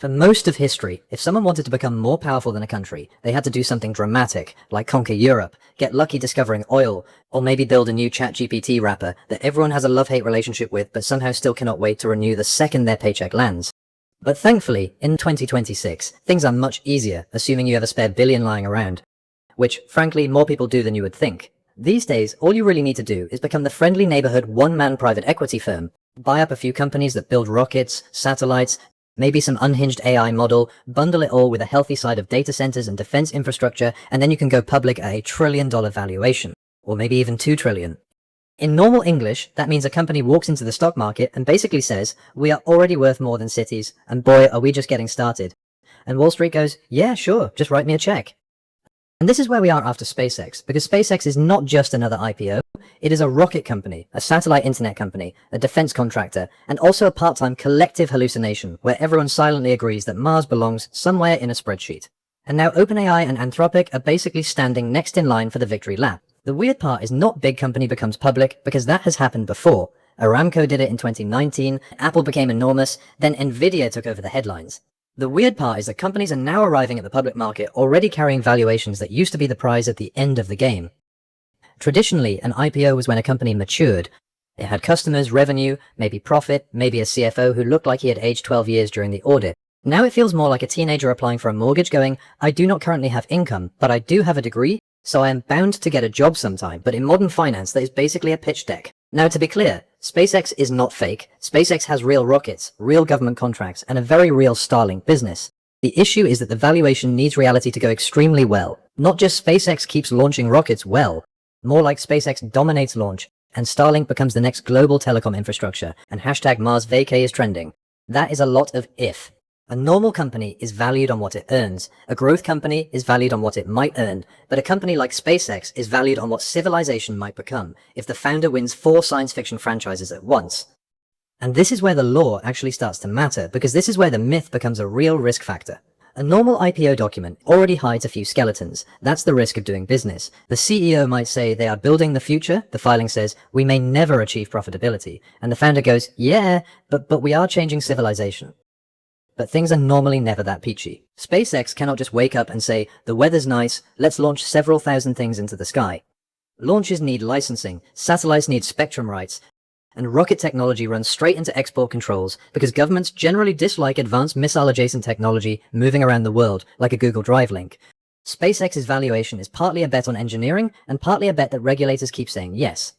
For most of history, if someone wanted to become more powerful than a country, they had to do something dramatic, like conquer Europe, get lucky discovering oil, or maybe build a new ChatGPT wrapper that everyone has a love-hate relationship with but somehow still cannot wait to renew the second their paycheck lands. But thankfully, in 2026, things are much easier, assuming you have a spare billion lying around. Which, frankly, more people do than you would think. These days, all you really need to do is become the friendly neighborhood one-man private equity firm, buy up a few companies that build rockets, satellites, maybe some unhinged AI model, bundle it all with a healthy side of data centers and defense infrastructure, and then you can go public at $1 trillion valuation. Or maybe even 2 trillion. In normal English, that means a company walks into the stock market and basically says, we are already worth more than cities, and boy, are we just getting started. And Wall Street goes, yeah, sure, just write me a check. And this is where we are after SpaceX, because SpaceX is not just another IPO, it is a rocket company, a satellite internet company, a defense contractor, and also a part-time collective hallucination where everyone silently agrees that Mars belongs somewhere in a spreadsheet. And now OpenAI and Anthropic are basically standing next in line for the victory lap. The weird part is not big company becomes public, because that has happened before. Aramco did it in 2019, Apple became enormous, then Nvidia took over the headlines. The weird part is that companies are now arriving at the public market already carrying valuations that used to be the prize at the end of the game. Traditionally, an IPO was when a company matured. It had customers, revenue, maybe profit, maybe a CFO who looked like he had aged 12 years during the audit. Now it feels more like a teenager applying for a mortgage going, I do not currently have income, but I do have a degree, so I am bound to get a job sometime, but in modern finance that is basically a pitch deck. Now to be clear, SpaceX is not fake. SpaceX has real rockets, real government contracts, and a very real Starlink business. The issue is that the valuation needs reality to go extremely well. Not just SpaceX keeps launching rockets well, more like SpaceX dominates launch, and Starlink becomes the next global telecom infrastructure, and hashtag Mars vacay is trending. That is a lot of if. A normal company is valued on what it earns. A growth company is valued on what it might earn. But a company like SpaceX is valued on what civilization might become if the founder wins 4 science fiction franchises at once. And this is where the law actually starts to matter, because this is where the myth becomes a real risk factor. A normal IPO document already hides a few skeletons. That's the risk of doing business. The CEO might say they are building the future. The filing says, we may never achieve profitability. And the founder goes, yeah, but we are changing civilization. But things are normally never that peachy. SpaceX cannot just wake up and say, the weather's nice, let's launch several thousand things into the sky. Launches need licensing, satellites need spectrum rights, and rocket technology runs straight into export controls because governments generally dislike advanced missile-adjacent technology moving around the world, like a Google Drive link. SpaceX's valuation is partly a bet on engineering and partly a bet that regulators keep saying yes.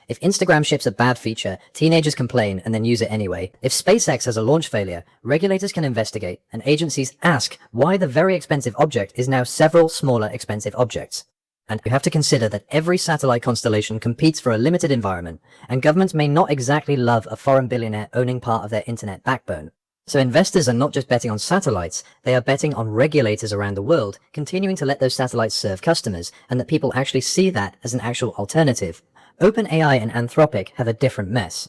If Instagram ships a bad feature, teenagers complain and then use it anyway. If SpaceX has a launch failure, regulators can investigate, and agencies ask why the very expensive object is now several smaller expensive objects. And you have to consider that every satellite constellation competes for a limited environment, and governments may not exactly love a foreign billionaire owning part of their internet backbone. So investors are not just betting on satellites, they are betting on regulators around the world continuing to let those satellites serve customers, and that people actually see that as an actual alternative. OpenAI and Anthropic have a different mess.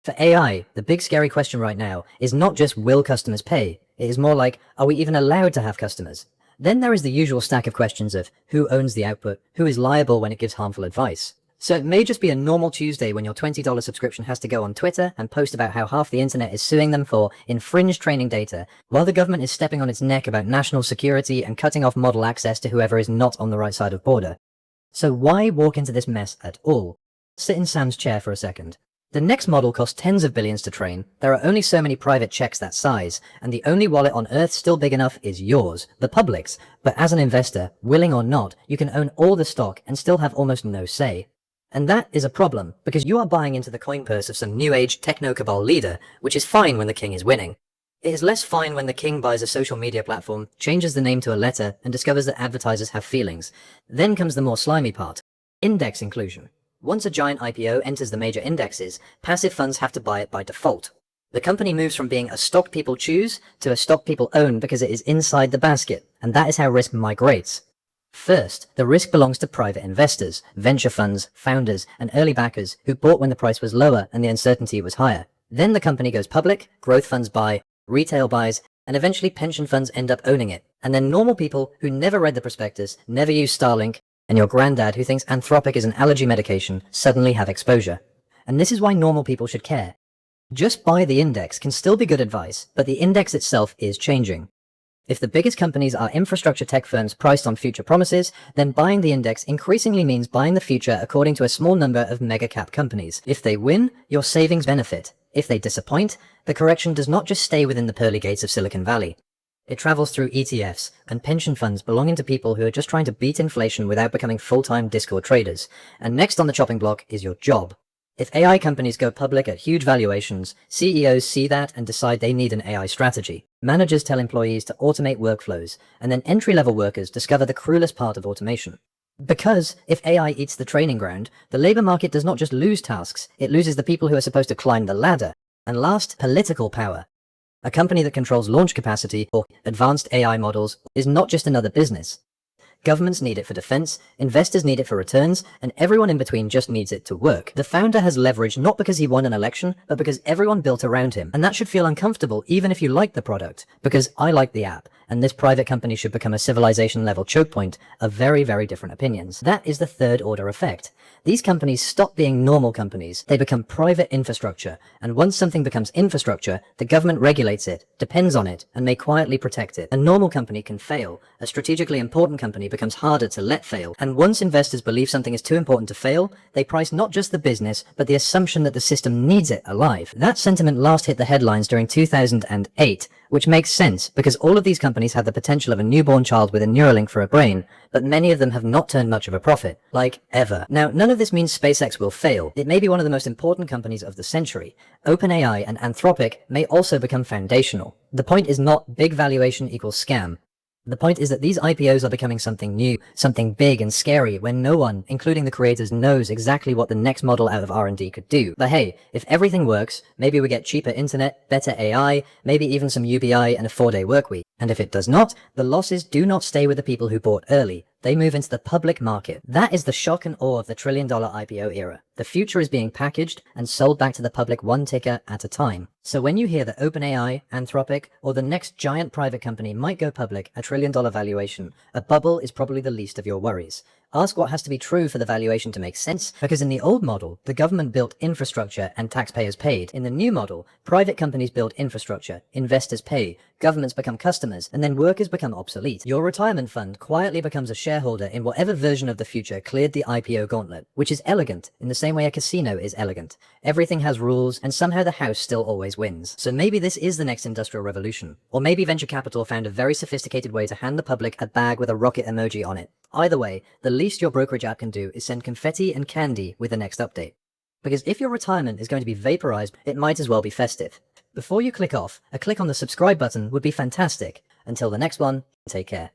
For AI, the big scary question right now is not just will customers pay, it is more like, are we even allowed to have customers? Then there is the usual stack of questions of who owns the output, who is liable when it gives harmful advice. So it may just be a normal Tuesday when your $20 subscription has to go on Twitter and post about how half the internet is suing them for infringed training data, while the government is stepping on its neck about national security and cutting off model access to whoever is not on the right side of border. So why walk into this mess at all? Sit in Sam's chair for a second. The next model costs tens of billions to train, there are only so many private checks that size, and the only wallet on Earth still big enough is yours, the public's. But as an investor, willing or not, you can own all the stock and still have almost no say. And that is a problem, because you are buying into the coin purse of some new age techno-cabal leader, which is fine when the king is winning. It is less fine when the king buys a social media platform, changes the name to a letter, and discovers that advertisers have feelings. Then comes the more slimy part, index inclusion. Once a giant IPO enters the major indexes, passive funds have to buy it by default. The company moves from being a stock people choose to a stock people own because it is inside the basket, and that is how risk migrates. First, the risk belongs to private investors, venture funds, founders, and early backers who bought when the price was lower and the uncertainty was higher. Then the company goes public, growth funds buy, retail buys, and eventually pension funds end up owning it. And then normal people who never read the prospectus, never used Starlink, and your granddad who thinks Anthropic is an allergy medication suddenly have exposure. And this is why normal people should care. Just buy the index can still be good advice, but the index itself is changing. If the biggest companies are infrastructure tech firms priced on future promises, then buying the index increasingly means buying the future according to a small number of mega-cap companies. If they win, your savings benefit. If they disappoint, the correction does not just stay within the pearly gates of Silicon Valley. It travels through ETFs and pension funds belonging to people who are just trying to beat inflation without becoming full-time Discord traders. And next on the chopping block is your job. If AI companies go public at huge valuations, CEOs see that and decide they need an AI strategy. Managers tell employees to automate workflows, and then entry-level workers discover the cruelest part of automation. Because if AI eats the training ground, the labor market does not just lose tasks, it loses the people who are supposed to climb the ladder. And last, political power. A company that controls launch capacity or advanced AI models is not just another business. Governments need it for defense, investors need it for returns, and everyone in between just needs it to work. The founder has leverage not because he won an election, but because everyone built around him. And that should feel uncomfortable even if you like the product, because I like the app, and this private company should become a civilization-level choke point of very, very different opinions. That is the third-order effect. These companies stop being normal companies. They become private infrastructure, and once something becomes infrastructure, the government regulates it, depends on it, and may quietly protect it. A normal company can fail. A strategically important company becomes harder to let fail. And once investors believe something is too important to fail, they price not just the business, but the assumption that the system needs it alive. That sentiment last hit the headlines during 2008, which makes sense because all of these companies have the potential of a newborn child with a Neuralink for a brain, but many of them have not turned much of a profit, like ever. Now, none of this means SpaceX will fail. It may be one of the most important companies of the century. OpenAI and Anthropic may also become foundational. The point is not big valuation equals scam. The point is that these IPOs are becoming something new, something big and scary when no one, including the creators, knows exactly what the next model out of R&D could do. But hey, if everything works, maybe we get cheaper internet, better AI, maybe even some UBI and a 4-day workweek. And if it does not, the losses do not stay with the people who bought early. They move into the public market. That is the shock and awe of the trillion-dollar IPO era. The future is being packaged and sold back to the public one ticker at a time. So when you hear that OpenAI, Anthropic, or the next giant private company might go public at trillion-dollar valuation, a bubble is probably the least of your worries. Ask what has to be true for the valuation to make sense, because in the old model, the government built infrastructure and taxpayers paid. In the new model, private companies build infrastructure, investors pay, governments become customers, and then workers become obsolete. Your retirement fund quietly becomes a shareholder in whatever version of the future cleared the IPO gauntlet, which is elegant, in the same way a casino is elegant. Everything has rules, and somehow the house still always wins. So maybe this is the next industrial revolution. Or maybe venture capital found a very sophisticated way to hand the public a bag with a rocket emoji on it. Either way, the least your brokerage app can do is send confetti and candy with the next update. Because if your retirement is going to be vaporized, it might as well be festive. Before you click off, a click on the subscribe button would be fantastic. Until the next one, take care.